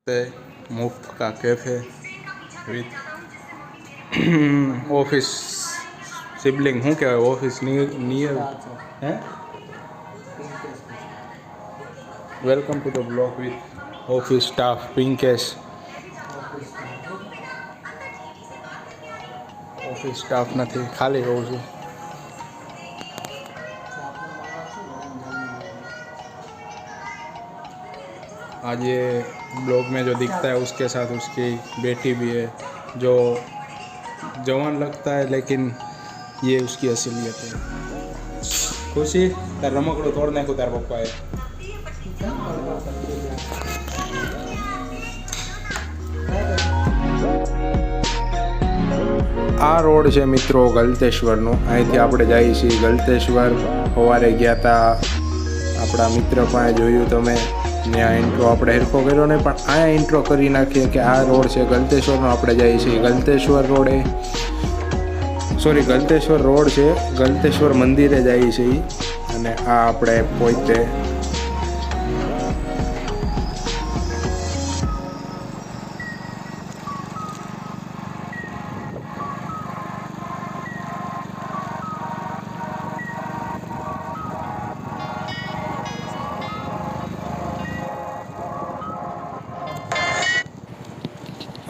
मुफ्त का cafe with office sibling हूँ क्या ऑफिस नियर है। Welcome to the blog with office staff Pinkesh. Office staff नहीं खाली रहूँ छूँ। आज ये ब्लॉग में जो दिखता है उसके साथ उसकी बेटी भी है जो जवान लगता है लेकिन ये उसकी असलियत है। खुशी तार रमकड़ो तोड़ नाखो तार पप्पा है। आ रोड है मित्रों गलतेश्वरનો। અહીંથી આપણે જઈએ છીએ ગલતેશ્વર। સવારે ગયા હતા આપણા મિત્ર પાસે જોયું તમે ત્યાં ઇન્ટ્રો આપણે હેરખો કર્યો ને પણ આ ઇન્ટ્રો કરી નાખીએ કે આ રોડ છે ગલતેશ્વરનો। આપણે જઈએ છીએ ગલતેશ્વર રોડે સોરી ગલતેશ્વર રોડ છે ગલતેશ્વર મંદિરે જઈએ છીએ અને આ આપણે પોતે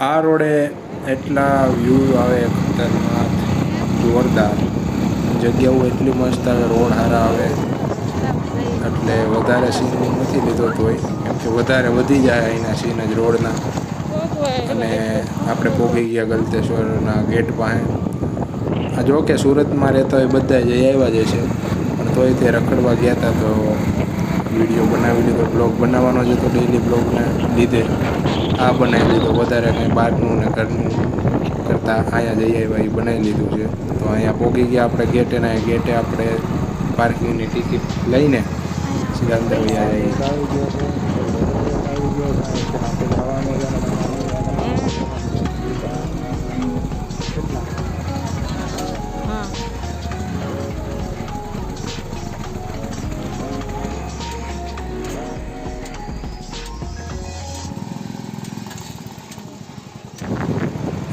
આ રોડે એટલા વ્યૂ આવે ખતરનાક જોરદાર જગ્યાઓ એટલી મસ્ત આવે રોડ સારા આવે એટલે વધારે સીન નથી લીધો તોય કેમ કે વધારે વધી જાય અહીંના સીન જ રોડના। અને આપણે પહોંચી ગયા ગલતેશ્વરના ગેટ પાસે। આ જો કે સુરતમાં રહેતા હોય બધા જઈ આવ્યા જ છે પણ તોય તે રખડવા ગયા હતા તો વિડીયો બનાવી લીધો। બ્લોગ બનાવવાનો જ હતો ડેઈલી બ્લોગને લીધે આ બનાવી લીધો। વધારે કંઈ બહારનું ને ઘરનું કરતાં અહીંયા જઈ આવ્યા એ બનાવી લીધું છે। તો અહીંયા પહોંચી ગયા આપણે ગેટે ને ગેટે આપણે પાર્કિંગની ટિકિટ લઈને સીધા અંદર વયા જઈએ।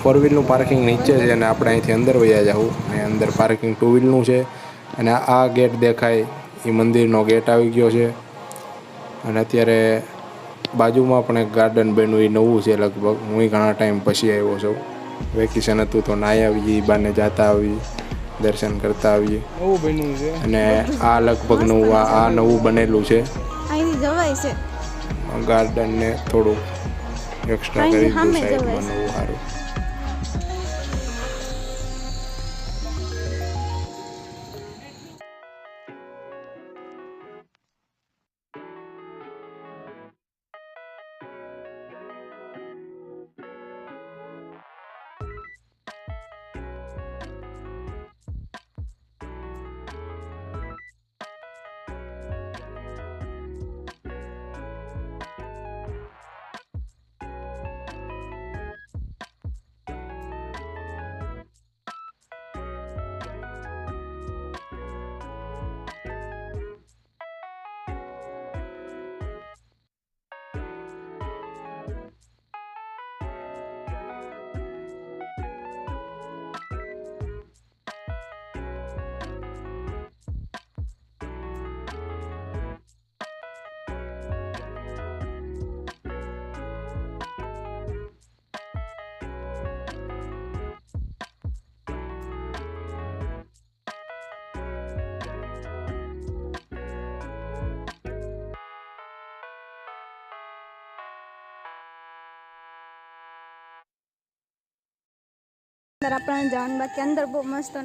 फोर व्हीलનું પાર્કિંગ નીચે છે અને આપણે અહીંથી અંદર વયા જાવું। અહીં અંદર પાર્કિંગ ટુ વ્હીલનું છે અને આ ગેટ દેખાય એ મંદિરનો ગેટ આવી ગયો છે। અને અત્યારે બાજુમાં પણ એક ગાર્ડન બન્યું એ નવું છે લગભગ। હું ઘણા ટાઈમ પછી આવ્યો છું। વેકેશન હતું તો નાહી આવીએ બાને જતા આવીએ દર્શન કરતા આવીએ નવું બન્યું છે। અને આ લગભગ નવું આ નવું બનેલું છે અહીંથી જવાય છે ગાર્ડનને થોડું એક્સ્ટ્રા કરી દીધું સાઈડમાં નવું સારું। अंदर अपना जान बाकी अंदर बहुत मस्त है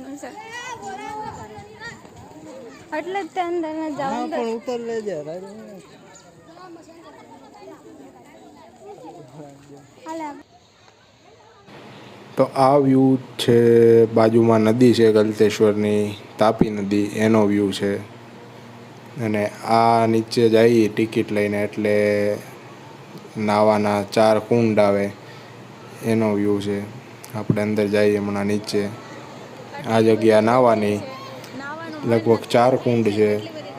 એટલે જ તે અંદર ન જાવ પણ ઉપર લઈ જા તો આ વ્યૂ છે બાજુમાં નદી છે ગલતેશ્વરની તાપી નદી એનો વ્યૂ છે અને આ નીચે જઈએ ટિકિટ લઈને એટલે નાવાના 4 કુંડ આવે એનો વ્યૂ છે। આપણે અંદર જઈએ હમણાં નીચે આ જગ્યા નાવાની લગભગ 4 કુંડ છે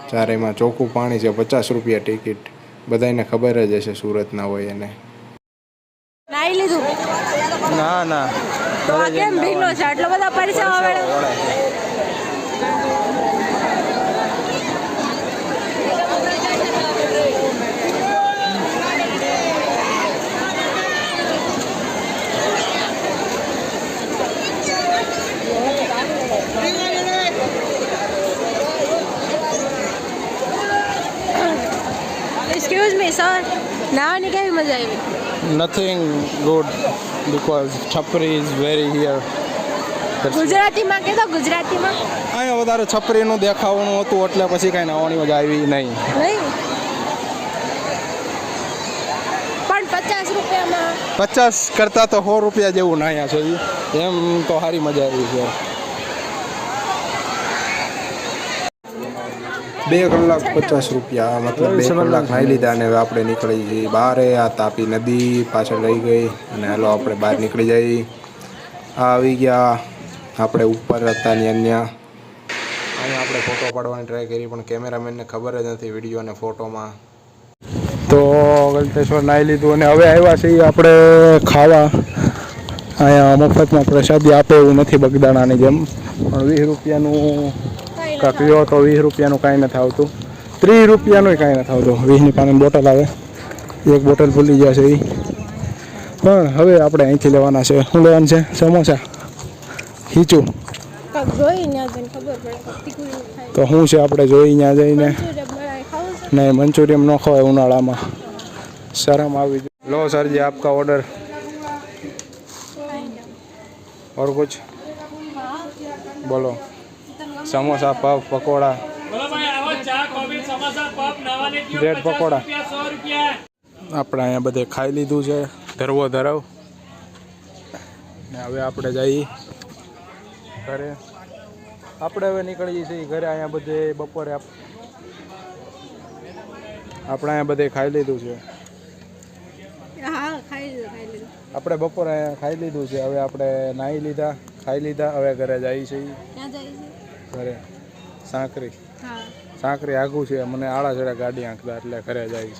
ચારેયમાં ચોખ્ખું પાણી છે। 50 રૂપિયા ટિકિટ બધાને ખબર જ હશે સુરતના હોય એને। નાઈ લીધું ના ના તો આ કેમ ભીનો છે આટલો બધા પરસેવા વેળો એક્સક્યુઝ મી સર નાવાની કેવી મજા આવી નથિંગ ગુડ બીકોઝ છપરી ઇઝ વેરી હિયર ગુજરાતીમાં કે તો ગુજરાતીમાં અહીંયા વધારે છપરીનું દેખાવાનું હતું એટલે પછી કાંઈ નાવાની મજા આવી નહીં નહીં પણ 50 રૂપિયામાં 50 કરતાં તો 100 રૂપિયા જેવું નાયા છે એમ તો સારી મજા આવી છે 2 કલાક 50 રૂપિયા મતલબ 2 કલાક નાહી લીધા અને હવે આપણે નીકળી જઈએ બહાર આ તાપી નદી પાછળ રહી ગઈ અને હાલો આપણે બહાર નીકળી જઈએ આવી ગયા આપણે ઉપર હતા અહીંયા આપણે ફોટો પાડવાની ટ્રાય કરી પણ કેમેરામેનને ખબર જ નથી વિડીયો અને ફોટોમાં તો ગલતેશ્વર નાહી લીધું અને હવે આવ્યા છીએ આપણે ખાવા અહીંયા મફતમાં પ્રસાદી આપે એવું નથી બગદાણાની જેમ પણ 20 રૂપિયાનું કાપ્યો તો 20 રૂપિયાનું કાંઈ નથી આવતું 30 રૂપિયાનું કાંઈ નથી આવતું 20ની પાણીની બોટલ આવે એક બોટલ ભૂલી જશે એ પણ હવે આપણે અહીંથી લેવાના છે શું લેવાનું છે સમોસા ખીચું તો શું છે આપણે જોઈ ત્યાં જઈને નહીં મંચુરિયમ ન ખવાય ઉનાળામાં શરમ આવી લો સર जी आपका ऑर्डर और कुछ बोलो समोसा पफ पकोड़ा ब्रेड पकोड़ा આપણે અહીંયા બધે ખાઈ લીધું છે ધરવો ધરાવ ને હવે આપણે જઈએ ઘરે આપણે હવે નીકળીએ છીએ ઘરે અહીંયા બધે બપોરે આપણે અહીંયા બધે ખાઈ લીધું છે આપણે બપોરે અહીંયા ખાઈ લીધું છે હવે આપણે નાહી લીધા ખાઈ લીધા હવે ઘરે જઈએ છીએ ઘરે સાંકરી આઘું છે મને આળા ચડે ગાડી આંખતા એટલે ઘરે જાય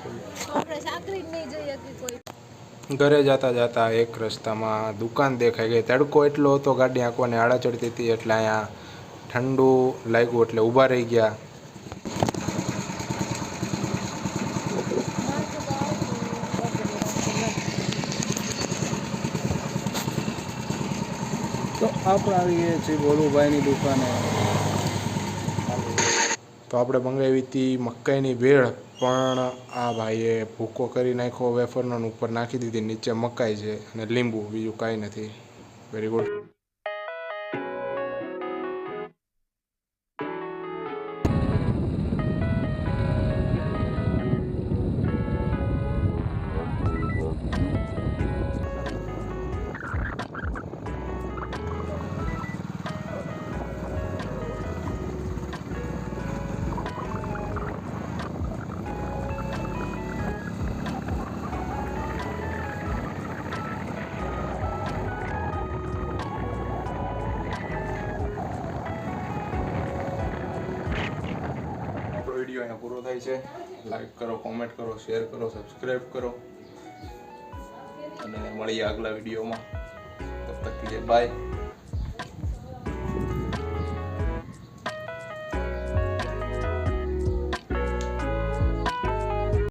છે ઘરે જતા જતા એક રસ્તામાં દુકાન દેખાઈ ગઈ તડકો એટલો હતો ગાડી આંકવાની આળા ચડતી હતી એટલે અહીંયા ઠંડુ લાગ્યું એટલે ઊભા રહી ગયા તો આપણે આવી ગયા છીએ ભોલુભાઈની દુકાને તો આપણે મંગાવી હતી મકાઈની ભેળ પણ આ ભાઈએ ભૂકો કરી નાખ્યો વેફરનો ઉપર નાખી દીધી નીચે મકાઈ છે અને લીંબુ બીજું કાંઈ નથી વેરી ગુડ વિડીયો અહીંયા પૂરો થાય છે લાઈક કરો કોમેન્ટ કરો શેર કરો સબસ્ક્રાઈબ કરો અને મળીએ આગલા વિડીયોમાં તબ તક કે બાય